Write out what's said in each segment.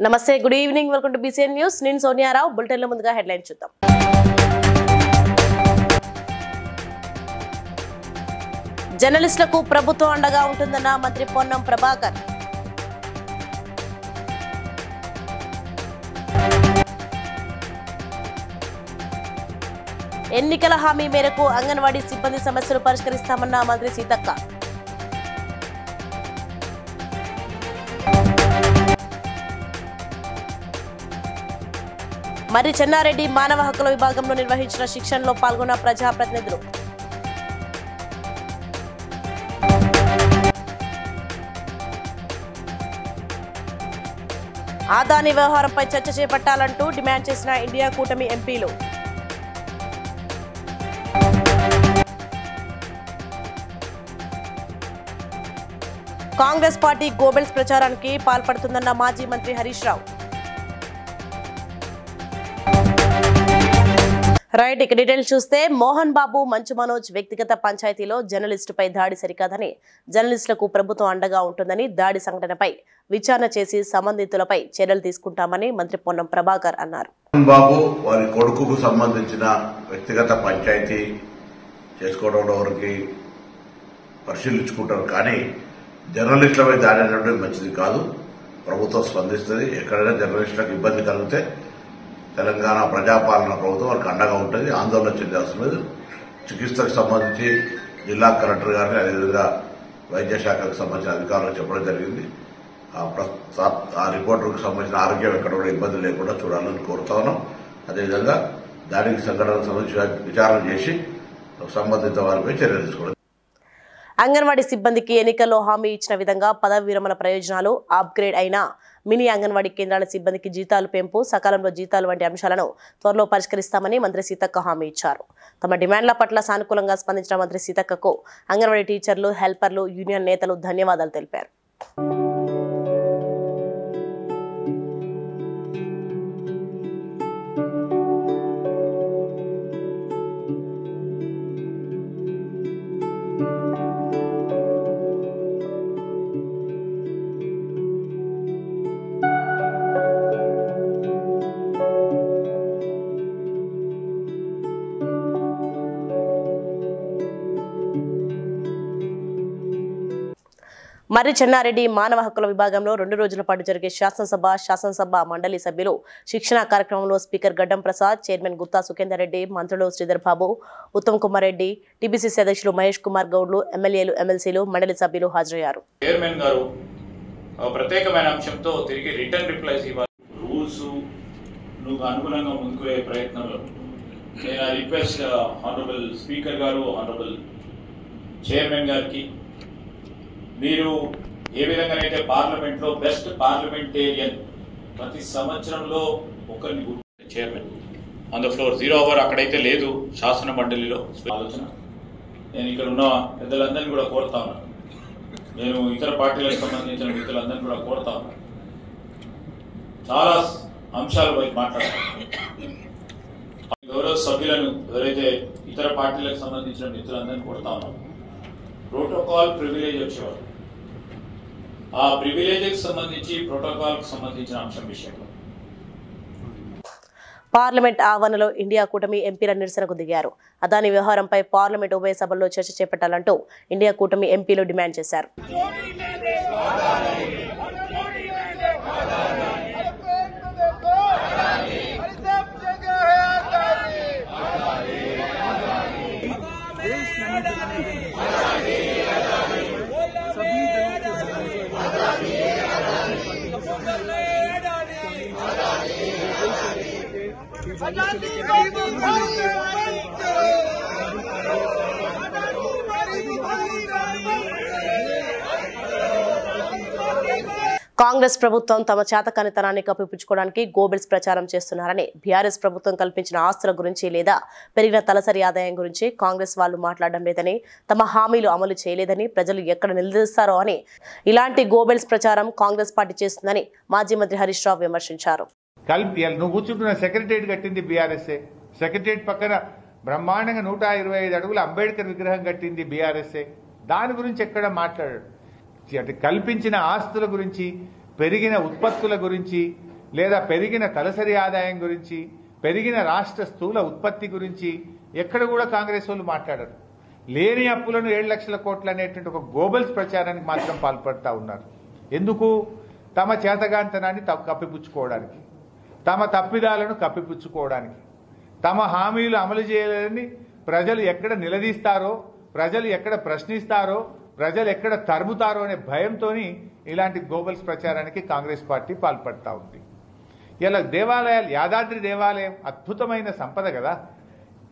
నమస్తే, good evening, welcome to BCN news. నేను సోనియారావు. బులెటిన్ల ముందుగా హెడ్లైన్ చూద్దాం. జర్నలిస్టులకు ప్రభుత్వం అండగా ఉంటుందన్న మంత్రి పొన్నం ప్రభాకర్. ఎన్నికల హామీ మేరకు అంగన్వాడీ సిబ్బంది సమస్యలు పరిష్కరిస్తామన్న మంత్రి సీతక్క. మర్రి చెన్నారెడ్డి మానవ హక్కుల విభాగంలో నిర్వహించిన శిక్షణలో పాల్గొన్న ప్రజాప్రతినిధులు. ఆదాని వ్యవహారంపై చర్చ చేపట్టాలంటూ డిమాండ్ చేసిన ఇండియా కూటమి ఎంపీలు. కాంగ్రెస్ పార్టీ గోబెల్స్ ప్రచారానికి పాల్పడుతుందన్న మాజీ మంత్రి హరీష్ రావు. రైట్, ఇక డీటెయిల్స్ చూస్తే మోహన్ బాబు మంచు మనోజ్ వ్యక్తిగత పంచాయతీలో జర్నలిస్టుపై దాడి సరికాదని, జర్నలిస్టులకు ప్రభుత్వం అండగా ఉంటుందని, దాడి సంఘటనపై విచారణ చేసి సంబంధితులపై చర్యలు తీసుకుంటామని మంత్రి పొన్నం ప్రభాకర్ అన్నారు. మోహన్ బాబు వారి కొడుకుకు సంబంధించిన వ్యక్తిగత పంచాయతీ చేసుకోవడం వరకు పరిశీలించుకుంటారు, కానీ జర్నలిస్టులపై దాడి అనేటువంటి మంచిది కాదు. ప్రభుత్వం స్పందిస్తుంది. ఎక్కడైనా జర్నలిస్టులకు ఇబ్బంది కలిగితే తెలంగాణ ప్రజాపాలన ప్రభుత్వం వారికి అండగా ఉంటుంది. ఆందోళన చెందాల్సిన లేదు. చికిత్సకు సంబంధించి జిల్లా కలెక్టర్ గారిని, అదేవిధంగా వైద్య శాఖకు సంబంధించిన అధికారులకు చెప్పడం జరిగింది. ఆ రిపోర్టర్కు సంబంధించిన ఆరోగ్యం ఎక్కడ కూడా ఇబ్బంది లేకుండా చూడాలని కోరుతా ఉన్నాం. అదేవిధంగా దానికి సంఘటనకు సంబంధించి విచారణ చేసి సంబంధిత వారిపై చర్యలు తీసుకోవడం. అంగన్వాడీ సిబ్బందికి ఎన్నికల్లో హామీ ఇచ్చిన విధంగా పదవి విరమణ ప్రయోజనాలు, అప్గ్రేడ్ అయిన మినీ అంగన్వాడీ కేంద్రాల సిబ్బందికి జీతాలు పెంపు, సకాలంలో జీతాలు వంటి అంశాలను త్వరలో పరిష్కరిస్తామని మంత్రి సీతక్క హామీ ఇచ్చారు. తమ డిమాండ్ల పట్ల సానుకూలంగా స్పందించిన మంత్రి సీతక్కకు అంగన్వాడీ టీచర్లు, హెల్పర్లు, యూనియన్ నేతలు ధన్యవాదాలు తెలిపారు. మర్రి చెన్నారెడ్డి మానవ హక్కుల విభాగంలో 2 రోజుల పాటు జరిగే శాసనసభ మండలి సభ్యులు శిక్షణ కార్యక్రమంలో స్పీకర్ గడ్డం ప్రసాద్, చైర్మన్ గుత్తా సుఖేందర్ రెడ్డి, మంత్రులు శ్రీధర్ బాబు, ఉత్తమ్ కుమార్ రెడ్డి, టీపీసీసీ అధ్యక్షులు మహేష్ కుమార్ గౌడ్లు, ఎమ్మెల్యేలు, ఎమ్మెల్సీలు, మండలి సభ్యులు హాజరయ్యారు. చైర్మన్ గారు ప్రత్యేకమైన అంశంతో తిరిగి రిటర్న్ రిప్లైస్ ఇవ్వాలి. రూల్స్ అనుగుణంగా ముందుకు పోయే ప్రయత్నంలో నేను రిక్వెస్ట్ హానరబుల్ స్పీకర్ గారు, హానరబుల్ చైర్మన్ గారికి, మీరు ఏ విధంగానైతే పార్లమెంట్ లో బెస్ట్ పార్లమెంటేరియన్ ప్రతి సంవత్సరంలో ఒకరిని chairman on the floor 0 hour అక్కడైతే లేదు శాసన మండలిలో ఆలోచన. నేను ఇక్కడ ఉన్న పెద్దలందరినీ కూడా కోరుతా ఉన్నాను. నేను ఇతర పార్టీలకు సంబంధించిన మిత్రులందరినీ కూడా కోరుతా ఉన్నాను. చాలా అంశాలపై మాట్లాడతాను. గౌరవ సభ్యులను ఎవరైతే ఇతర పార్టీలకు సంబంధించిన మిత్రులందరినీ కోరుతా ఉన్నాను. ప్రోటోకాల్ ప్రివిలేజ్ వచ్చేవారు, ఆ ప్రివిలేజ్కి సంబంధించి ప్రోటోకాల్కి సంబంధించిన అంశం విషయంలో పార్లమెంట్ ఆవరణలో ఇండియా కూటమి ఎంపీల నిరసనకు దిగారు. అదాని వ్యవహారంపై పార్లమెంట్ ఉభయ సభల్లో చర్చ చేపట్టాలంటూ ఇండియా కూటమి ఎంపీలు డిమాండ్ చేశారు. కాంగ్రెస్ ప్రభుత్వం తమ చేతకానితనాన్ని కప్పిపుచ్చుకోవడానికి గోబెల్స్ ప్రచారం చేస్తున్నారని, బీఆర్ఎస్ ప్రభుత్వం కల్పించిన ఆస్తుల గురించి లేదా పెరిగిన తలసరి ఆదాయం గురించి కాంగ్రెస్ వాళ్ళు మాట్లాడడం లేదని, తమ హామీలు అమలు చేయలేదని ప్రజలు ఎక్కడ నిలదీస్తారో అని ఇలాంటి గోబెల్స్ ప్రచారం కాంగ్రెస్ పార్టీ చేస్తుందని మాజీ మంత్రి హరీష్ రావు విమర్శించారు. నువ్వు కూర్చుంటున్న సెక్రటరియట్ కట్టింది బీఆర్ఎస్ఏ. సెక్రటరియట్ పక్కన బ్రహ్మాండంగా 125 అడుగుల అంబేద్కర్ విగ్రహం కట్టింది బీఆర్ఎస్ఏ. దాని గురించి ఎక్కడ మాట్లాడాడు? కల్పించిన ఆస్తుల గురించి, పెరిగిన ఉత్పత్తుల గురించి, లేదా పెరిగిన తలసరి ఆదాయం గురించి, పెరిగిన రాష్ట్ర స్థూల ఉత్పత్తి గురించి ఎక్కడ కూడా కాంగ్రెస్ వాళ్ళు మాట్లాడరు. లేని అప్పులను 7 లక్షల కోట్లు అనేటువంటి ఒక గోబల్స్ ప్రచారానికి మాత్రం పాల్పడతా ఉన్నారు. ఎందుకు? తమ చేతగాంతనాన్ని కప్పిపుచ్చుకోవడానికి, తమ తప్పిదాలను కప్పిపుచ్చుకోవడానికి, తమ హామీలు అమలు చేయలేదని ప్రజలు ఎక్కడ నిలదీస్తారో, ప్రజలు ఎక్కడ ప్రశ్నిస్తారో, ప్రజలు ఎక్కడ తరుముతారో అనే భయంతో ఇలాంటి గోబల్స్ ప్రచారానికి కాంగ్రెస్ పార్టీ పాల్పడతా ఉంది. ఇలా దేవాలయాలు, యాదాద్రి దేవాలయం అద్భుతమైన సంపద కదా,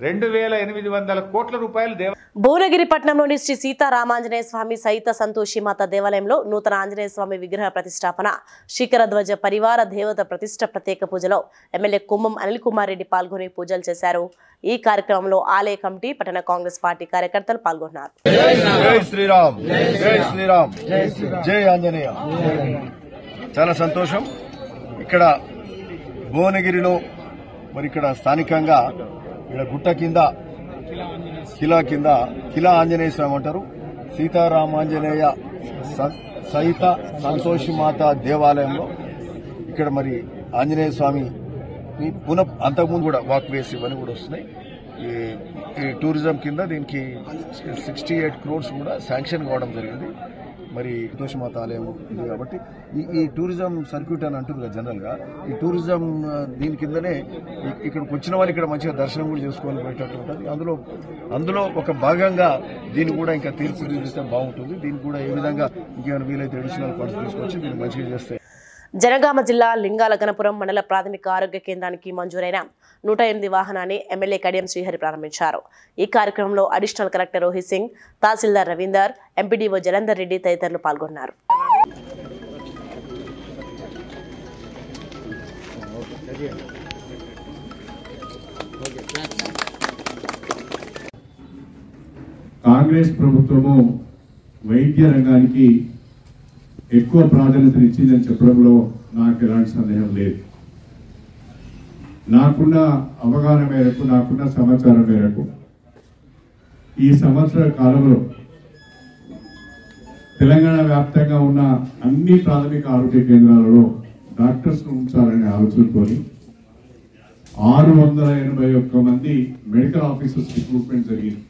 2800 కోట్ల రూపాయలు భువనగిరి పట్టణంలోని శ్రీ సీతారామాంజనేయ స్వామి సహిత సంతోషిమాత దేవాలయంలో నూతన ఆంజనేయ స్వామి విగ్రహ ప్రతిష్టాపన, శిఖర ధ్వజ పరివార దేవత ప్రతిష్ట ప్రత్యేక పూజలో ఎమ్మెల్యే కుమ్మం అనిల్ కుమార్ రెడ్డి పాల్గొని పూజలు చేశారు. ఈ కార్యక్రమంలో ఆలయ కమిటీ, పట్టణ కాంగ్రెస్ పార్టీ కార్యకర్తలు పాల్గొన్నారు. జై శ్రీరామ్, జై శ్రీరామ్, జై ఆంజనేయ. చాలా సంతోషం. ఇక్కడ భువనగిరిలో మరి ఇక్కడ స్థానికంగా ఇక్కడ గుట్ట కింద కిలా ఆంజనేయ స్వామి అంటారు, సీతారామాంజనేయ సహిత సంతోషిమాత దేవాలయంలో ఇక్కడ మరి ఆంజనేయ స్వామి అంతకుముందు కూడా వాక్ వేస్ ఇవన్నీ కూడా వస్తున్నాయి. ఈ టూరిజం కింద దీనికి 68 crores కూడా శాంక్షన్ కావడం జరిగింది. మరి సంతోషిమాత ఆలయం ఉంది కాబట్టి ఈ టూరిజం సర్క్యూట్ అని అంటుంది కదా జనరల్ గా, ఈ టూరిజం దీని కిందనే ఇక్కడికి వచ్చిన వాళ్ళు ఇక్కడ మంచిగా దర్శనం కూడా చేసుకోవాలి పోయేటట్టు ఉంటుంది. అందులో ఒక భాగంగా దీన్ని కూడా ఇంకా తీర్చిదిద్దితే బాగుంటుంది. దీనికి కూడా ఏ విధంగా ఇంకేమైనా వీలైతే అడిషనల్ ఫండ్స్ తీసుకొచ్చి దీన్ని మంచిగా చేస్తే. జనగామ జిల్లా లింగాల గణపురం మండల ప్రాథమిక ఆరోగ్య కేంద్రానికి మంజూరైన 108 వాహనాన్ని ఎమ్మెల్యే కడియం శ్రీహరి ప్రారంభించారు. ఈ కార్యక్రమంలో అడిషనల్ కలెక్టర్ రోహిత్ సింగ్, తహసీల్దార్ రవీందర్, ఎంపీడీఓ జలంధర్ రెడ్డి తదితరులు పాల్గొన్నారు. కాంగ్రెస్ ప్రభుత్వము వైద్య రంగానికి ఎక్కువ ప్రాధాన్యత ఇచ్చిందని చెప్పడంలో నాకు ఎలాంటి సందేహం లేదు. నాకున్న అవగాహన మేరకు, నాకున్న సమాచారం మేరకు ఈ సంవత్సర కాలంలో తెలంగాణ వ్యాప్తంగా ఉన్న అన్ని ప్రాథమిక ఆరోగ్య కేంద్రాలలో డాక్టర్స్ ఉంచాలనే ఆలోచనతో 681 మంది మెడికల్ ఆఫీసర్స్ రిక్రూట్మెంట్ జరిగింది.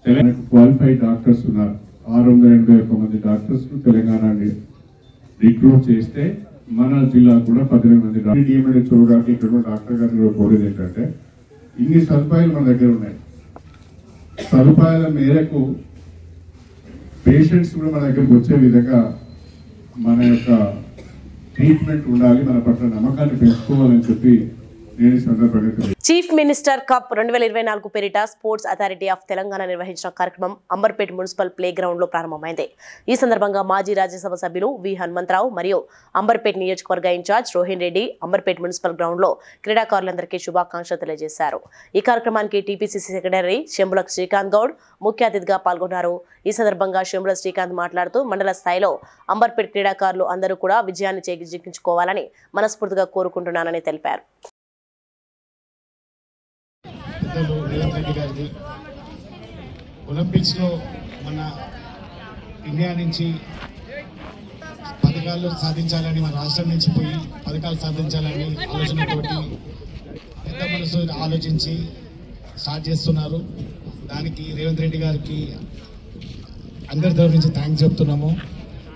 తెలంగాణకు క్వాలిఫైడ్ డాక్టర్స్ ఉన్నారు. 681 మంది డాక్టర్స్ తెలంగాణ రిక్రూట్ చేస్తే మన జిల్లా కూడా 18 మంది డిఎంఎడ్ చూడడానికి ఇక్కడ డాక్టర్ గారు కోరేది ఏంటంటే, ఇన్ని సదుపాయాలు మన దగ్గర ఉన్నాయి. సదుపాయాల మేరకు పేషెంట్స్ కూడా మన దగ్గరకు వచ్చే విధంగా మన యొక్క ట్రీట్మెంట్ ఉండాలి, మన పట్ల నమ్మకాన్ని పెంచుకోవాలని చెప్పి నేను ఈ సందర్భంగా. చీఫ్ మినిస్టర్ కప్ 2024 పేరిట స్పోర్ట్స్ అథారిటీ ఆఫ్ తెలంగాణ నిర్వహించిన కార్యక్రమం అంబర్పేట్ మున్సిపల్ ప్లే గ్రౌండ్ లో ప్రారంభమైంది. ఈ సందర్భంగా మాజీ రాజ్యసభ సభ్యులు వి హనుమంతరావు మరియు అంబర్పేట్ నియోజకవర్గ in charge Rohin Reddy Amberpet municipal ground లో క్రీడాకారులందరికీ శుభాకాంక్షలు తెలియజేశారు. ఈ కార్యక్రమానికి టీపీసీసీ సెక్రటరీ శంభుల శ్రీకాంత్ గౌడ్ ముఖ్య అతిథిగా పాల్గొన్నారు. ఈ సందర్భంగా శంభుల శ్రీకాంత్ మాట్లాడుతూ మండల స్థాయిలో అంబర్పేట్ క్రీడాకారులు అందరూ కూడా విజయాన్ని చేజిక్కించుకోవాలని మనస్ఫూర్తిగా కోరుకుంటున్నానని తెలిపారు. రేవంత్ రెడ్డి గారిది ఒలింపిక్స్ లో మన ఇండియా నుంచి పథకాలు సాధించాలని, మన రాష్ట్రం నుంచి పోయి పథకాలు సాధించాలని ఆలోచనతోటి పెద్ద మనసు ఆలోచించి స్టార్ట్ చేస్తున్నారు. దానికి రేవంత్ రెడ్డి గారికి అందరి తరఫు నుంచి థ్యాంక్స్ చెప్తున్నాము.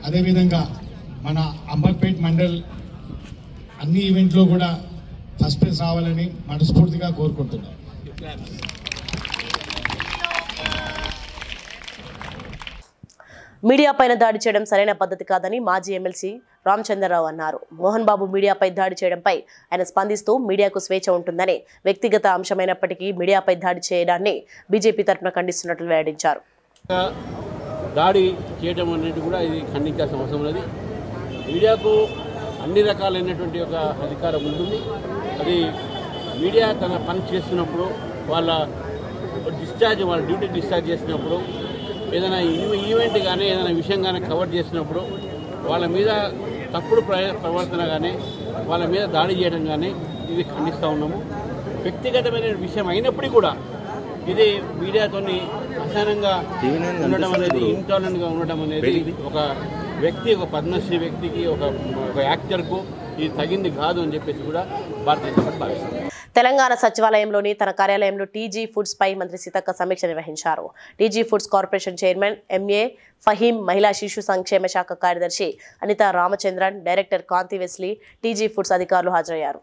అదేవిధంగా మన అంబర్పేట్ మండల్ అన్ని ఈవెంట్లో కూడా ఫస్ట్ ప్లేస్ రావాలని మనస్ఫూర్తిగా కోరుకుంటున్నాం. మీడియా పైన దాడి చేయడం సరైన పద్ధతి కాదని మాజీ ఎమ్మెల్సీ రామచంద్రరావు అన్నారు. మోహన్ బాబు మీడియాపై దాడి చేయడంపై ఆయన స్పందిస్తూ మీడియాకు స్వేచ్ఛ ఉంటుందని, వ్యక్తిగత అంశమైనప్పటికీ మీడియాపై దాడి చేయడాన్ని బీజేపీ తరఫున ఖండిస్తున్నట్లు వెల్లడించారు. దాడి చేయడం అనేది కూడా ఇది ఖండించాల్సిన అవసరం ఉన్నది. మీడియాకు అన్ని రకాలైనటువంటి ఒక అధికారం ఉంటుంది. అది మీడియా తన పని చేస్తున్నప్పుడు, వాళ్ళ డ్యూటీ డిశ్చార్జ్ చేసినప్పుడు, ఏదైనా ఈవెంట్ కానీ ఏదైనా విషయం కానీ కవర్ చేసినప్పుడు వాళ్ళ మీద తప్పుడు ప్రవర్తన కానీ వాళ్ళ మీద దాడి చేయడం కానీ ఇది ఖండిస్తూ ఉన్నాము. వ్యక్తిగతమైన విషయం అయినప్పటికీ కూడా ఇది మీడియాతో అసహనంగా ఉండడం అనేది, ఇంటాలరెంట్గా ఉండడం అనేది ఒక వ్యక్తి, ఒక పద్మశ్రీ వ్యక్తికి, ఒక యాక్టర్కు ఇది తగింది కాదు అని చెప్పేసి కూడా భారతీయ జనతా పార్టీ భావిస్తుంది. తెలంగాణ సచివాలయంలోని తన కార్యాలయంలో టీజీ ఫుడ్స్ పై మంత్రి సీతక్క సమీక్ష నిర్వహించారు. TG foods corporation chairman MA Faheem, మహిళా శిశు సంక్షేమ శాఖ కార్యదర్శి అనితా రామచంద్రన్, డైరెక్టర్ కాంతి వెస్లీ, టీజీ ఫుడ్స్ అధికారులు హాజరయ్యారు.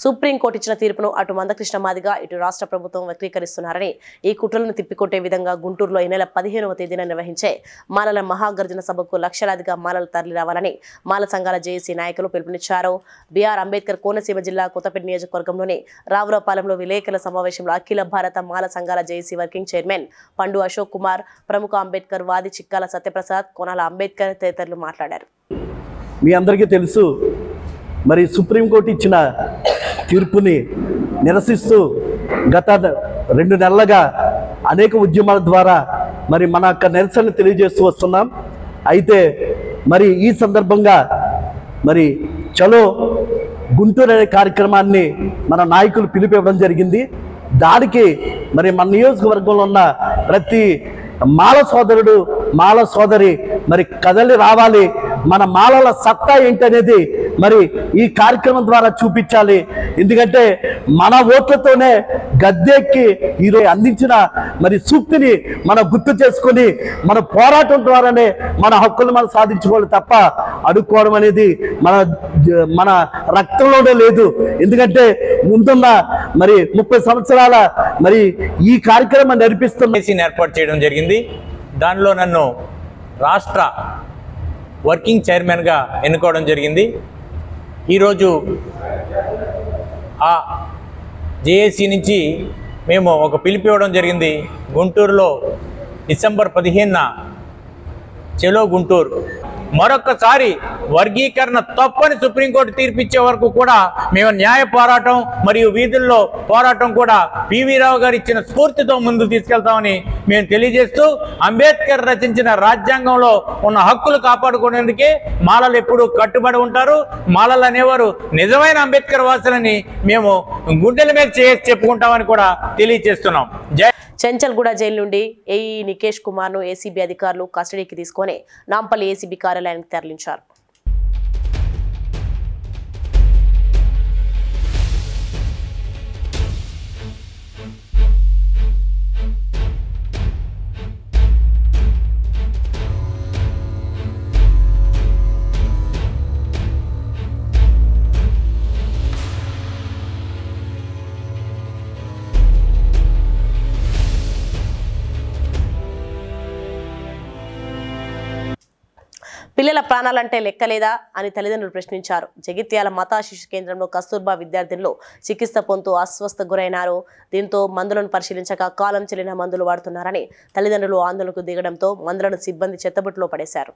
సుప్రీంకోర్టు ఇచ్చిన తీర్పును అటు మందకృష్ణ మాదిగ, ఇటు రాష్ట్ర ప్రభుత్వం వక్రీకరిస్తున్నారని, ఈ కుట్రలను తిప్పికొట్టే విధంగా గుంటూరులో ఈ నెల 15వ తేదీన నిర్వహించే మాలల మహాగర్జన సభకు లక్షలాదిగా మాలలు తరలిరావాలని మాల సంఘాల జేఏసీ నాయకులు పిలుపునిచ్చారు. బీఆర్ అంబేద్కర్ కోనసీమ జిల్లా కొత్తపేట నియోజకవర్గంలోని రావులపాలెంలో విలేకరుల సమావేశంలో అఖిల భారత మాల సంఘాల జేఏసీ వర్కింగ్ చైర్మన్ పండు అశోక్ కుమార్, ప్రముఖ అంబేద్కర్ వాది చిక్కాల సత్యప్రసాద్, కోనాల అంబేద్కర్ తదితరులు మాట్లాడారు. మీ అందరికీ తెలుసు, మరి సుప్రీంకోర్టు ఇచ్చిన తీర్పుని నిరసిస్తూ గత 2 నెలలుగా అనేక ఉద్యమాల ద్వారా మరి మన యొక్క నిరసనలు తెలియజేస్తూ వస్తున్నాం. అయితే మరి ఈ సందర్భంగా మరి చలో గుంటూరు అనే కార్యక్రమాన్ని మన నాయకులు పిలిపివ్వడం జరిగింది. దానికి మరి మన నియోజకవర్గంలో ఉన్న ప్రతి మాల సోదరుడు, మాల సోదరి మరి కదలి రావాలి. మన మాలల సత్తా ఏంటనేది మరి ఈ కార్యక్రమం ద్వారా చూపించాలి. ఎందుకంటే మన ఓట్లతోనే గద్దెక్కి ఈరోజు అందించిన మరి సూక్తిని మనం గుర్తు చేసుకొని మన పోరాటం ద్వారానే మన హక్కులు మనం సాధించుకోవాలి తప్ప అడుక్కోవడం అనేది మన రక్తంలోనే లేదు. ఎందుకంటే ముందున్న మరి 30 సంవత్సరాల మరి ఈ కార్యక్రమం నడిపిస్తున్న ఏర్పాటు చేయడం జరిగింది. దానిలో నన్ను రాష్ట్ర వర్కింగ్ చైర్మన్గా ఎన్నుకోవడం జరిగింది. ఈరోజు ఆ జేఏసీ నుంచి మేము ఒక పిలుపు ఇవ్వడం జరిగింది. గుంటూరులో డిసెంబర్ 15న చెలో గుంటూరు. మరొక్కసారి వర్గీకరణ తప్పని సుప్రీంకోర్టు తీర్పిచ్చే వరకు కూడా మేము న్యాయ పోరాటం మరియు వీధుల్లో పోరాటం కూడా పివి రావు గారు ఇచ్చిన స్ఫూర్తితో ముందుకు తీసుకెళ్తామని మేము తెలియజేస్తూ, అంబేద్కర్ రచించిన రాజ్యాంగంలో ఉన్న హక్కులు కాపాడుకునేందుకే మాలలు ఎప్పుడు కట్టుబడి ఉంటారు. మాలలు అనేవారు నిజమైన అంబేద్కర్ వాసులని మేము గుండెల మీద చేసి చెప్పుకుంటామని కూడా తెలియజేస్తున్నాం. చెంచల్గూడ జైలు నుండి ఏఈ నికేష్ కుమార్ ను ఏసీబీ అధికారులు కస్టడీకి తీసుకొని నాంపల్లి ఏసీబీ కార్యాలయానికి తరలించారు. పిల్లల ప్రాణాలంటే లెక్కలేదా అని తల్లిదండ్రులు ప్రశ్నించారు. జగిత్యాల మాతా శిశు కేంద్రంలో కస్తూర్బా విద్యార్థినులు చికిత్స పొందుతూ అస్వస్థ గురైనారు. దీంతో మందులను పరిశీలించక కాలం చెల్లిన మందులు వాడుతున్నారని తల్లిదండ్రులు ఆందోళనకు దిగడంతో మందులను సిబ్బంది చెత్తబుట్టులో పడేశారు.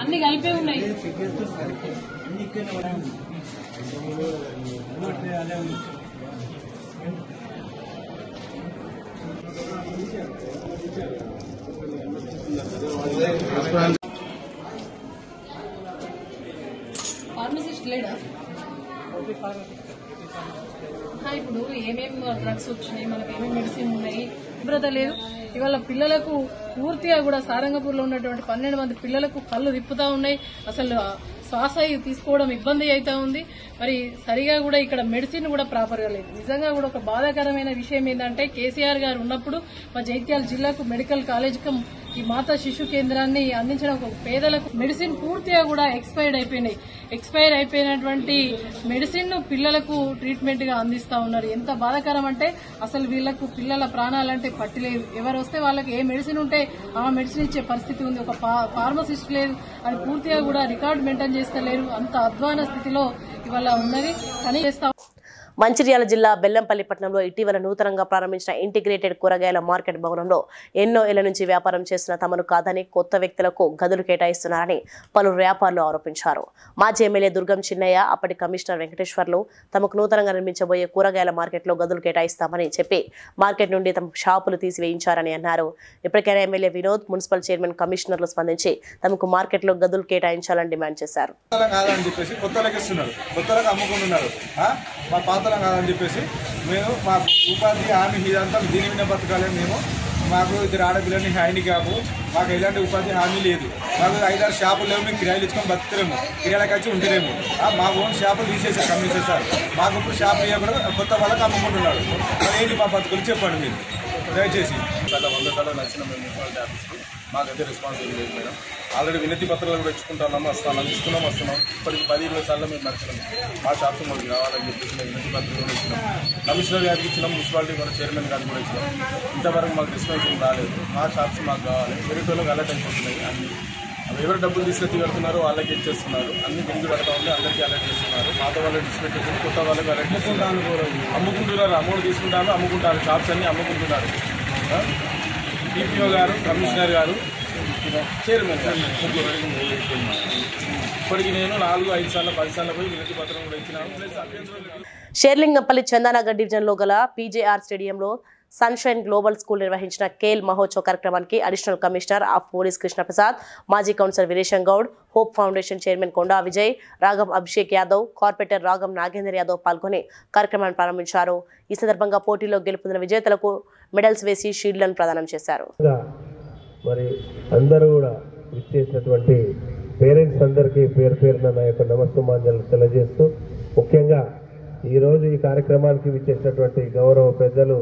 అన్ని కలిపే ఉన్నాయి. ఫార్మసిస్ట్ లేడా? ఇప్పుడు ఏమేమి డ్రగ్స్ వచ్చినాయి, మనకి ఏమేమి మెడిసిన్ ఉన్నాయి శుభ్రత లేదు. ఇవాళ పిల్లలకు పూర్తిగా కూడా సారంగపూర్లో ఉన్నటువంటి 12 మంది పిల్లలకు కళ్ళు తిప్పుతా ఉన్నాయి. అసలు శ్వాస తీసుకోవడం ఇబ్బంది అవుతా ఉంది. మరి సరిగా కూడా ఇక్కడ మెడిసిన్ కూడా ప్రాపర్గా లేదు. నిజంగా కూడా ఒక బాధాకరమైన విషయం ఏంటంటే కేసీఆర్ గారు ఉన్నప్పుడు మా జగిత్యాల జిల్లాకు మెడికల్ కాలేజ్కి ఈ మాతా శిశు కేంద్రాన్ని అందించడం ఒక పేదలకు మెడిసిన్ పూర్తిగా కూడా ఎక్స్పైర్ అయిపోయినటువంటి మెడిసిన్ పిల్లలకు ట్రీట్మెంట్ గా అందిస్తా ఉన్నారు. ఎంత బాధాకరం అంటే అసలు వీళ్లకు పిల్లల ప్రాణాలంటే పట్టిలేదు. ఎవరు వస్తే వాళ్ళకి ఏ మెడిసిన్ ఉంటే ఆ మెడిసిన్ ఇచ్చే పరిస్థితి ఉంది. ఒక ఫార్మసిస్ట్ లేదు, అది పూర్తిగా కూడా రికార్డు మెయింటైన్ చేస్తలేరు. అంత అధ్వాన స్థితిలో ఇవాళ ఉన్నది. కానీ మంచిర్యాల జిల్లా బెల్లంపల్లి పట్టణంలో ఇటీవల నూతనంగా ప్రారంభించిన ఇంటిగ్రేటెడ్ కూరగాయల మార్కెట్ భవనంలో ఎన్నో ఏళ్ల నుంచి వ్యాపారం చేస్తున్న తమను కాదని కొత్త వ్యక్తులకు గదులు కేటాయిస్తున్నారని పలువురు వ్యాపారులు ఆరోపించారు. మాజీ ఎమ్మెల్యే దుర్గం చిన్నయ్య, అప్పటి కమిషనర్ వెంకటేశ్వర్లు తమకు నూతనంగా నిర్మించబోయే కూరగాయల మార్కెట్లో గదులు కేటాయిస్తామని చెప్పి మార్కెట్ నుండి తమ షాపులు తీసివేయించారని అన్నారు. ఇప్పటికైనా ఎమ్మెల్యే వినోద్, మున్సిపల్ చైర్మన్, కమిషనర్లు స్పందించి తమకు మార్కెట్లో గదులు కేటాయించాలని డిమాండ్ చేశారు. కాదని చెప్పేసి మేము మా ఉపాధి హామీ ఇదంతా దీని మీద బతకాలేము. మేము మాకు ఇద్దరు ఆడపిల్లని హ్యాండిక్యాప్, మాకు ఎలాంటి ఉపాధి హామీ లేదు. మాకు 5-6 షాపులు లేవు, మేము కిరాయిలు ఇచ్చుకొని బతుకులేము, కిరాయిలకు వచ్చి ఉంటలేము. మా ఓన్ షాపులు తీసేసారు కమిషన్ సార్. మాకు ఇప్పుడు షాపులు ఇవ్వకుండా కొత్త వాళ్ళకి అమ్ముకుంటున్నాడు. అదేంటి మా బతుకులు చెప్పండి మీరు దయచేసి. గత 100 కళ నచ్చిన మేము మున్సిపాలిటీ ఆఫీస్కి మాకైతే రెస్పాన్సిబుల్ లేదు మేడం. ఆల్రెడీ వినతి పత్రాలు కూడా ఇచ్చుకుంటున్నాము, వస్తున్నాం. ఇప్పటికి 10-20 సార్లు మేము నచ్చినాం. మా షాప్స్ మాకు కావాలని చెప్పేసి మేము వినతి పత్రాలు కూడా ఇచ్చినాం. కమిషనర్ గారికి ఇచ్చినాం, మున్సిపాలిటీ కూడా చైర్మన్ గారికి కూడా ఇచ్చినాం. ఇంతవరకు మాకు రెస్పాన్స్ రాలేదు. మా షాప్స్ మాకు కావాలి. వేరేటోళ్ళకి అలర్ట్ అయిపోతున్నాయి. అన్ని ఎవరు డబ్బులు తీసుకొచ్చి కడుతున్నారో వాళ్ళకి ఇచ్చేస్తున్నారు. అన్ని తిరిగి కడతా ఉంటే అందరికీ అలర్ట్ చేస్తున్నారు. పాత వాళ్ళకి డిస్పెట్టేసి కొత్త వాళ్ళకి అలర్ట్ చేస్తున్నారు. అమ్ముకుంటున్నారు, అమౌంట్ తీసుకుంటారు, అమ్ముకుంటారు. షాప్స్ అన్ని అమ్ముకుంటున్నారు. డిపిఓ గారు, కమిషనర్ గారు, చైర్మన్ గారు ఇప్పటికి నేను 4-5 సార్లు 10 సార్లు పోయి వినతి పత్రం కూడా ఇచ్చినాను. షేర్లింగంపల్లి చందానగర్ డివిజన్లో గల పీజేఆర్ స్టేడియంలో సన్షైన్ గ్లోబల్ స్కూల్ నిర్వహించిన కేల్ మహోత్సవ్ కార్యక్రమానికి additional commissioner of police Krishnaprasad, మాజీ councillor Veeresham Goud, hope foundation chairman Konda Vijay, Ragam Abhishek Yadav, corporator రాగం నాగేందర్ యాదవ్ పాల్గొని కార్యక్రమాన్ని ప్రారంభించారు. ఈ సందర్భంగా పోటీలో గెలుపొందిన విజేతలకు మెడల్స్ వేసి షీల్డ్లను ప్రదానం చేశారు. మరి అందరూ కూడా ఇచ్చేసినటువంటి పేరెంట్స్ అందరికీ పేరు పేరున నా యొక్క నమస్సుమాంజలు తెలియజేస్తూ, ముఖ్యంగా ఈరోజు ఈ కార్యక్రమానికి విచ్చేసినటువంటి గౌరవ పెద్దలు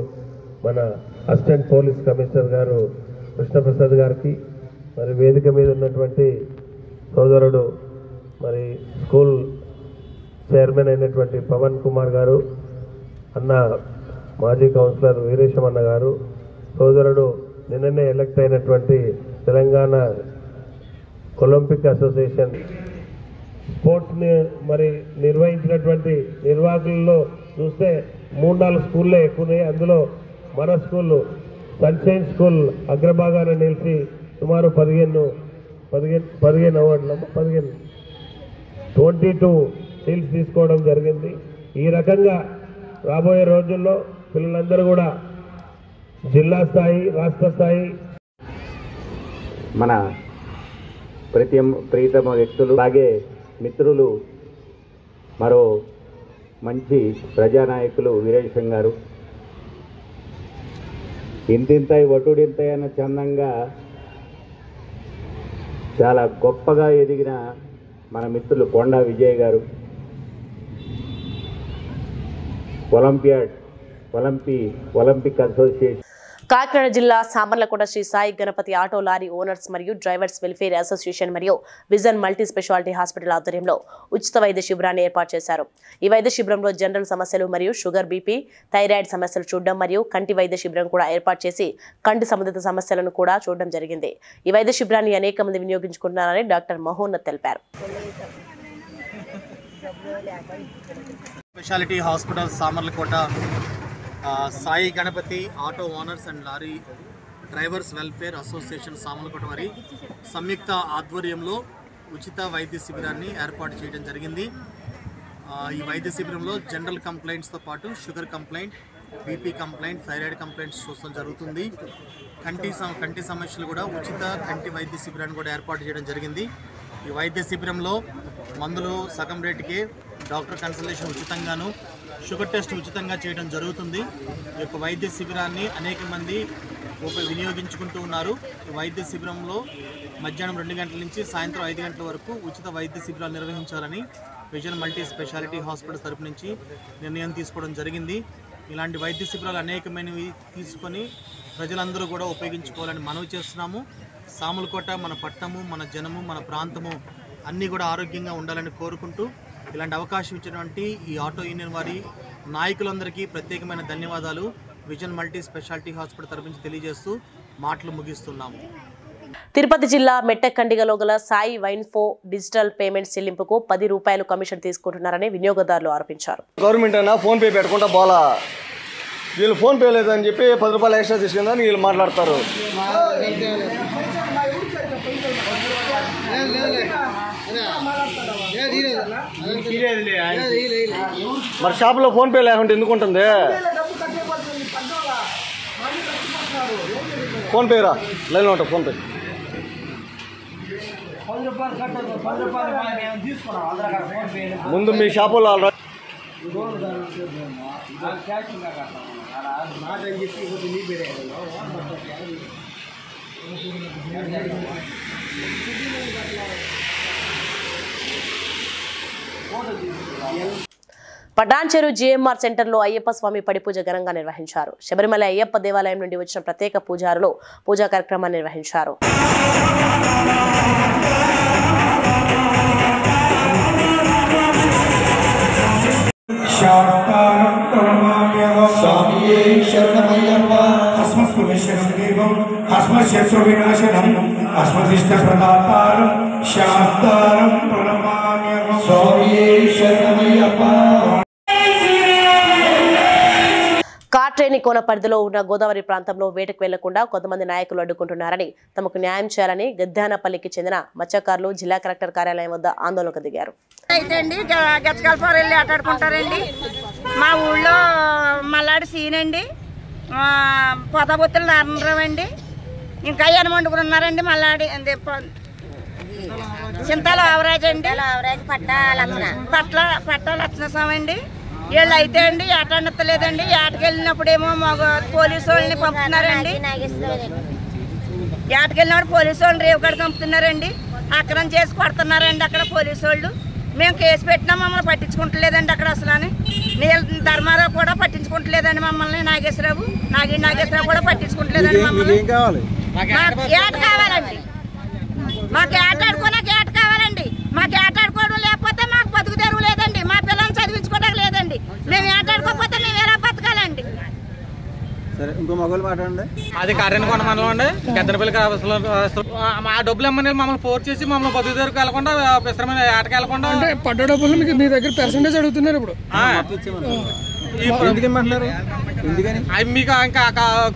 మన అసిస్టెంట్ పోలీస్ కమిషనర్ గారు కృష్ణప్రసాద్ గారికి, మరి వేదిక మీద ఉన్నటువంటి సోదరుడు మరి స్కూల్ చైర్మన్ అయినటువంటి పవన్ కుమార్ గారు, అన్న మాజీ కౌన్సిలర్ వీరేశం అన్న గారు, సోదరుడు నిన్ననే ఎలక్ట్ అయినటువంటి తెలంగాణ ఒలింపిక్ అసోసియేషన్ స్పోర్ట్స్ని మరి నిర్వహించినటువంటి నిర్వాహకుల్లో చూస్తే 3-4 స్కూళ్ళే ఎక్కువనే. అందులో మన స్కూల్ సన్షైన్ స్కూల్ అగ్రభాగాన నిలిచి సుమారు 15 అవార్డులు 22 సీల్స్ తీసుకోవడం జరిగింది. ఈ రకంగా రాబోయే రోజుల్లో పిల్లలందరూ కూడా జిల్లా స్థాయి, రాష్ట్ర స్థాయి మన ప్రీతమ వ్యక్తులు, అలాగే మిత్రులు, మరో మంచి ప్రజానాయకులు వీరేశం గారు, ఇంతింతాయి వటుడింతాయి అన్న చందంగా చాలా గొప్పగా ఎదిగిన మన మిత్రులు కొండా విజయ్ గారు, ఒలింపిక్ అసోసియేషన్. కాకినాడ జిల్లా Samarlakota Sri Sai Ganapathi auto lorry owners మరియు డ్రైవర్స్ వెల్ఫేర్ అసోసియేషన్ మరియు విజన్ మల్టీ స్పెషాలిటీ హాస్పిటల్ ఆధ్వర్యంలో ఉచిత వైద్య శిబిరాన్ని ఏర్పాటు చేశారు. ఈ వైద్య శిబిరంలో జనరల్ సమస్యలు మరియు షుగర్, బీపీ, థైరాయిడ్ సమస్యలు చూడడం మరియు కంటి వైద్య శిబిరం కూడా ఏర్పాటు చేసి కంటి సంబంధిత సమస్యలను కూడా చూడడం జరిగింది. ఈ వైద్య శిబిరాన్ని అనేక మంది వినియోగించుకుంటున్నారని డాక్టర్ మహోన్నత్ తెలిపారు. Speciality hospital Samarlakota Sai Ganapathi auto owners and lorry drivers welfare association Samarlakota వారి సంయుక్త ఆధ్వర్యంలో ఉచిత వైద్య శిబిరాన్ని ఏర్పాటు చేయడం జరిగింది. ఈ వైద్య శిబిరంలో జనరల్ కంప్లైంట్స్తో పాటు sugar complaint, BP complaint, thyroid complaints చూడడం జరుగుతుంది. కంటి సమస్యలు కూడా ఉచిత కంటి వైద్య శిబిరాన్ని కూడా ఏర్పాటు చేయడం జరిగింది. ఈ వైద్య శిబిరంలో మందులు సగం రేటుకే, డాక్టర్ కన్సల్టేషన్ ఉచితంగాను, షుగర్ టెస్ట్ ఉచితంగా చేయడం జరుగుతుంది. ఈ యొక్క వైద్య శిబిరాన్ని అనేక మంది వినియోగించుకుంటూ ఉన్నారు. ఈ వైద్య శిబిరంలో మధ్యాహ్నం 2 గంటల నుంచి సాయంత్రం 5 గంటల వరకు ఉచిత వైద్య శిబిరాలు నిర్వహించాలని విజన్ మల్టీ స్పెషాలిటీ హాస్పిటల్ తరపు నుంచి నిర్ణయం తీసుకోవడం జరిగింది. ఇలాంటి వైద్య శిబిరాలు అనేకమైనవి తీసుకొని ప్రజలందరూ కూడా ఉపయోగించుకోవాలని మనవి చేస్తున్నాము. సామర్లకోట మన పట్టణము, మన జనము, మన ప్రాంతము అన్నీ కూడా ఆరోగ్యంగా ఉండాలని కోరుకుంటూ ఇలాంటి అవకాశం ఇచ్చినటువంటి ఈ ఆటో యూనియన్ వారి నాయకులందరికీ ప్రత్యేకమైన ధన్యవాదాలు విజన్ మల్టీ స్పెషాలిటీ హాస్పిటల్ తరఫు నుంచి తెలియజేస్తూ మాటలు ముగిస్తున్నాము. తిరుపతి జిల్లా మెట్టకండిగలో గల సాయి వైన్ఫో డిజిటల్ పేమెంట్స్ చెల్లింపుకు 10 రూపాయలు కమిషన్ తీసుకుంటున్నారని వినియోగదారులు ఆరోపించారు. గవర్నమెంట్ అయినా ఫోన్ పే పెట్టుకుంటా బాలా, వీళ్ళు ఫోన్ పే లేదని చెప్పి 10 రూపాయలు ఎక్స్ట్రా తీసుకుందని వీళ్ళు మాట్లాడతారు. మరి షాపులో ఫోన్ పే లేకుంటే ఎందుకు ఉంటుంది? ఫోన్ పే రా, లైన్లో ఉంటా. ఫోన్ పే ముందు మీ షాపులో పటాన్చెరు జిఎంఆర్ సెంటర్లో అయ్యప్ప స్వామి పడి పూజ ఘనంగా నిర్వహించారు. శబరిమల అయ్యప్ప దేవాలయం నుండి వచ్చిన ప్రత్యేక పూజారులు పూజా కార్యక్రమాన్ని నిర్వహించారు. కాట్రేని కోన పరిధిలో ఉన్న గోదావరి ప్రాంతంలో వేటకు వెళ్లకుండా కొంతమంది నాయకులు అడ్డుకుంటున్నారని, తమకు న్యాయం చేయాలని గద్దానపల్లికి చెందిన మత్స్యకారులు జిల్లా కలెక్టర్ కార్యాలయం వద్ద ఆందోళనకు దిగారు. అయితే అండి గచ్చకాలపారు వెళ్ళి ఆటాడుకుంటారండి. మా ఊళ్ళో మల్లాడి సీన్ అండి, పొతబొత్తులు నారాయణరావు అండి, ఇంకా యనమండుగురు ఉన్నారండి. మల్లాడి చింతల ఆవరాజ్ అండి, పట్ల లక్షణస్వామి అండి. వీళ్ళు అయితే అండి ఆటనెత్తలేదండి. ఆటకెళ్ళినప్పుడేమో మగ పోలీసు వాళ్ళని పంపుతున్నారండి. ఆటకెళ్ళినప్పుడు పోలీసు వాళ్ళని రేవు కడ పంపుతున్నారండి. అక్రమం చేసి కొడుతున్నారండి అక్కడ పోలీసు వాళ్ళు. మేము కేసు పెట్టినా మమ్మల్ని పట్టించుకుంటలేదండి అక్కడ అసలు. నీళ్ళ ధర్మారావు కూడా పట్టించుకుంటలేదండి మమ్మల్ని. నాగేశ్వరరావు కూడా పట్టించుకుంటలేదండి మమ్మల్ని. ఏట కావాలండి, మాకు ఏట ఆడుకోవడానికి ఏట కావాలండి. మాకు ఏట ఆడుకోవడం లేకపోతే మాకు బతుకు తెరువు లేదండి. మా పిల్లల్ని చదివించుకోవడానికి లేదండి. మేము ఏట ఆడుకోకపోతే మేము ఎలా బతకాలండి? ఇంకో మొగలు మాట్లాడండి. అది కారేనకొండ మండలం అండి, గద్దనపల్లి మా డబ్బులు ఇమ్మని మమ్మల్ని ఫోర్స్ చేసి మమ్మల్ని బతుకు దగ్గరకు వెళ్లకుండా విశ్రమ ఆటకి వెళ్లకుండా పడ్డ డబ్బులు మీకు మీ దగ్గర పర్సెంటేజ్ అడుగుతున్నారు ఇప్పుడు. అవి మీకు ఇంకా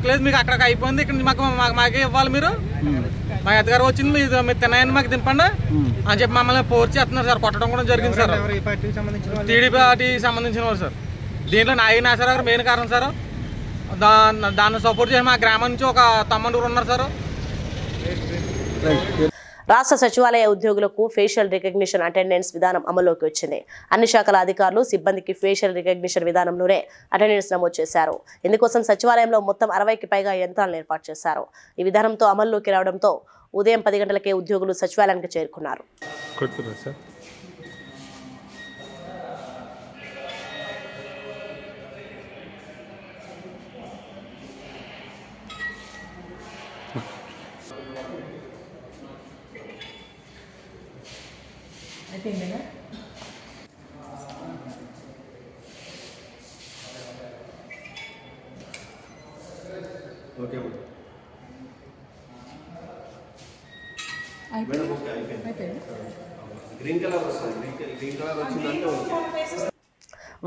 లేదు, మీకు అక్కడికి అయిపోయింది. ఇక్కడ మాకే ఇవ్వాలి. మీరు మా అత్తగారు వచ్చింది, మీరు తిన్నాయని మాకు దింపండి అని చెప్పి మమ్మల్ని ఫోర్స్ చేస్తున్నారు సార్. కొట్టడం కూడా జరిగింది సార్. టీడీపీ పార్టీకి సంబంధించిన వాళ్ళు సార్. దీంట్లో నాగేశ్వరరావు గారు మెయిన్ కారణం సార్. దాన్ని సపోర్ట్ చేసి మా గ్రామం నుంచి ఒక తమ్ముడు ఉన్నారు సార్. రాష్ట్ర సచివాలయ ఉద్యోగులకు ఫేషియల్ రికగ్నిషన్ అటెండెన్స్ విధానం అమల్లోకి వచ్చింది. అన్ని శాఖల అధికారులు సిబ్బందికి ఫేషియల్ రికగ్నిషన్ విధానంలోనే అటెండెన్స్ నమోదు చేశారు. ఇందుకోసం సచివాలయంలో మొత్తం 60కి పైగా యంత్రాలను ఏర్పాటు చేశారు. ఈ విధానంతో అమల్లోకి రావడంతో ఉదయం 10 గంటలకే ఉద్యోగులు సచివాలయానికి చేరుకున్నారు.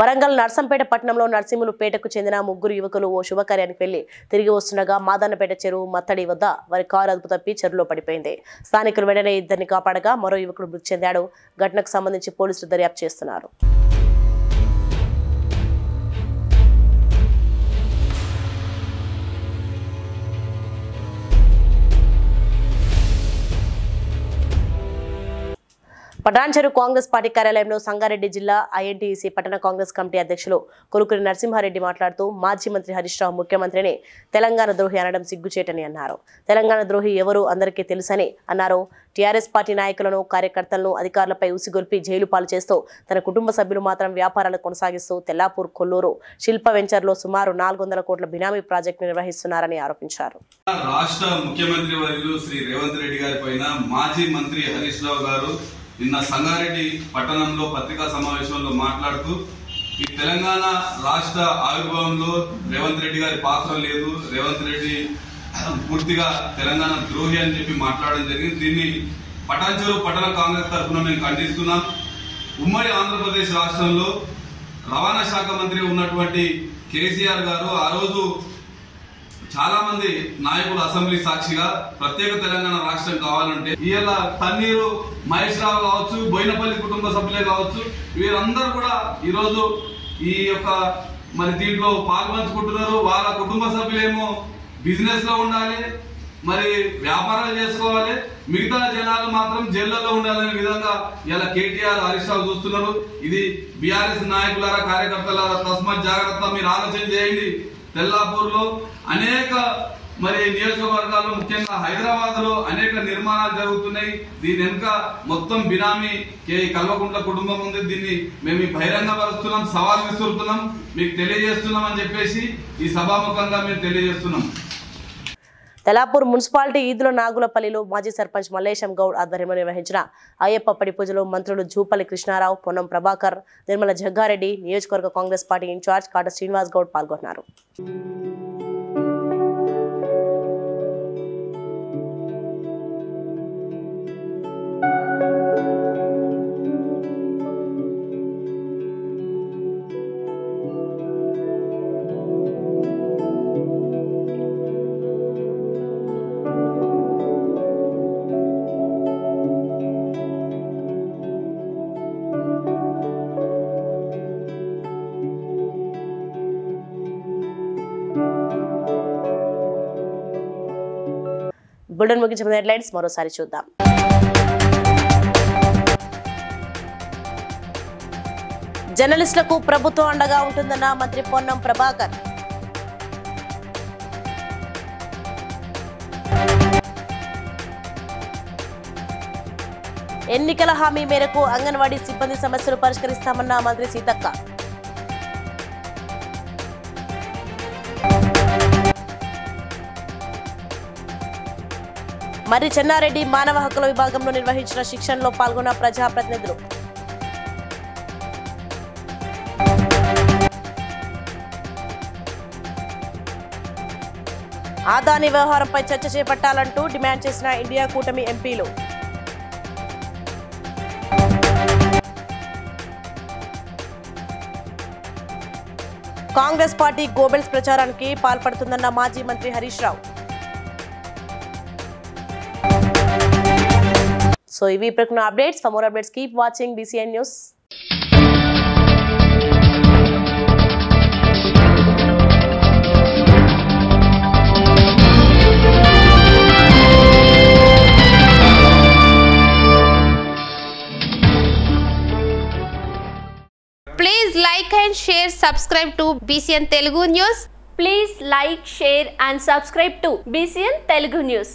వరంగల్ నర్సంపేట పట్టణంలో నర్సింహులుపేటకు చెందిన 3 యువకులు ఓ శుభకార్యానికి వెళ్లి తిరిగి వస్తుండగా మాదన్నపేట చెరువు మత్తడి వద్ద వారి కారు అదుపు తప్పి చెరువులో పడిపోయింది. స్థానికులు వెంటనే ఇద్దరిని కాపాడగా మరో యువకుడు మృతి చెందాడు. ఘటనకు సంబంధించి పోలీసులు దర్యాప్తు చేస్తున్నారు. పటాన్చెరు కాంగ్రెస్ పార్టీ కార్యాలయంలో సంగారెడ్డి జిల్లా ఐఎన్టీయూసీ పట్టణ కాంగ్రెస్ కమిటీ అధ్యక్షులు కొరుకురి నరసింహారెడ్డి మాట్లాడుతూ మాజీ మంత్రి హరీష్ రావు ముఖ్యమంత్రిని తెలంగాణ ద్రోహి అనడం సిగ్గుచేటని అన్నారు. తెలంగాణ ద్రోహి ఎవరు అందరికీ తెలుసని అన్నారు. టీఆర్ఎస్ పార్టీ నాయకులను కార్యకర్తలను అధికారులపై ఉసిగొల్పి జైలు పాలు చేస్తూ తన కుటుంబ సభ్యులు మాత్రం వ్యాపారాలు కొనసాగిస్తూ తెల్లాపూర్ కొల్లూరు శిల్ప వెంచర్లో సుమారు 400 కోట్ల బినామీ ప్రాజెక్టు నిర్వహిస్తున్నారని ఆరోపించారు. రాష్ట్ర ముఖ్యమంత్రి వర్యులు శ్రీ రేవంత్ రెడ్డి గారి పైన మాజీ మంత్రి హరీష్ రావు గారు నిన్న సంగారెడ్డి పట్టణంలో పత్రికా సమావేశంలో మాట్లాడుతూ ఈ తెలంగాణ రాష్ట్ర ఆవిర్భావంలో రేవంత్ రెడ్డి గారి పాత్ర లేదు, రేవంత్ రెడ్డి పూర్తిగా తెలంగాణ ద్రోహి అని చెప్పి మాట్లాడడం జరిగింది. దీన్ని పటాన్చెరు పట్టణ కాంగ్రెస్ తరఫున మేము ఖండిస్తున్నాం. ఉమ్మడి ఆంధ్రప్రదేశ్ రాష్ట్రంలో రవాణా శాఖ మంత్రి ఉన్నటువంటి కేసీఆర్ గారు ఆ రోజు చాలా మంది నాయకులు అసెంబ్లీ సాక్షిగా ప్రత్యేక తెలంగాణ రాష్ట్రం కావాలంటే ఇవాళ తన్నీరు మహేష్ రావు కావచ్చు, బోయినపల్లి కుటుంబ సభ్యులే కావచ్చు, వీరందరూ కూడా ఈరోజు ఈ యొక్క మరి దీంట్లో పాల్పంచుకుంటున్నారు. వాళ్ళ కుటుంబ సభ్యులేమో బిజినెస్ లో ఉండాలి, మరి వ్యాపారాలు చేసుకోవాలి, మిగతా జనాలు మాత్రం జైళ్లలో ఉండాలనే విధంగా ఇలా కేటీఆర్ హరీష్ రావు చూస్తున్నారు. ఇది బీఆర్ఎస్ నాయకులారా కార్యకర్తలారా తస్మాత్ జాగ్రత్త, మీరు ఆలోచన చేయండి. తెల్లాపూర్ లో అనేక మరి నియోజకవర్గాల్లో ముఖ్యంగా హైదరాబాద్ లో అనేక నిర్మాణాలు జరుగుతున్నాయి. దీని వెనుక మొత్తం బినామీ కల్వకుంట్ల కుటుంబం ఉంది. దీన్ని మేము బహిరంగపరుస్తున్నాం, సవాల్ విసురుతున్నాం, మీకు తెలియజేస్తున్నాం అని చెప్పేసి ఈ సభాముఖంగా మేము తెలియజేస్తున్నాం. తెలాపూర్ మున్సిపాలిటీ ఈదుల నాగులపల్లిలో మాజీ సర్పంచ్ మల్లేశం గౌడ్ ఆధ్వర్యంలో నిర్వహించిన అయ్యప్ప పడి పూజలో మంత్రులు జూపల్లి కృష్ణారావు, పొన్నం ప్రభాకర్, నిర్మల జగ్గారెడ్డి, నియోజకవర్గ కాంగ్రెస్ పార్టీ ఇన్ఛార్జ్ కాట శ్రీనివాస్ గౌడ్ పాల్గొన్నారు. బులెటిన్ ముగించిన హెడ్లైన్స్ మరోసారి చూద్దాం. జర్నలిస్టులకు ప్రభుత్వం అండగా ఉంటుందన్న మంత్రి పొన్నం ప్రభాకర్. ఎన్నికల హామీ మేరకు అంగన్వాడీ సిబ్బంది సమస్యలు పరిష్కరిస్తామన్న మంత్రి సీతక్క. మరి చెన్నారెడ్డి మానవ హక్కుల విభాగంలో నిర్వహించిన శిక్షణలో పాల్గొన్న ప్రజాప్రతినిధులు. ఆదాని వ్యవహారంపై చర్చ చేపట్టాలంటూ డిమాండ్ చేసిన ఇండియా కూటమి ఎంపీలు. కాంగ్రెస్ పార్టీ గోబెల్స్ ప్రచారానికి పాల్పడుతుందన్న మాజీ మంత్రి Harish Rao. So, if we bring updates, for more updates, keep watching BCN News. Please like and share, subscribe to BCN Telugu News. Please like, share and subscribe to BCN Telugu News.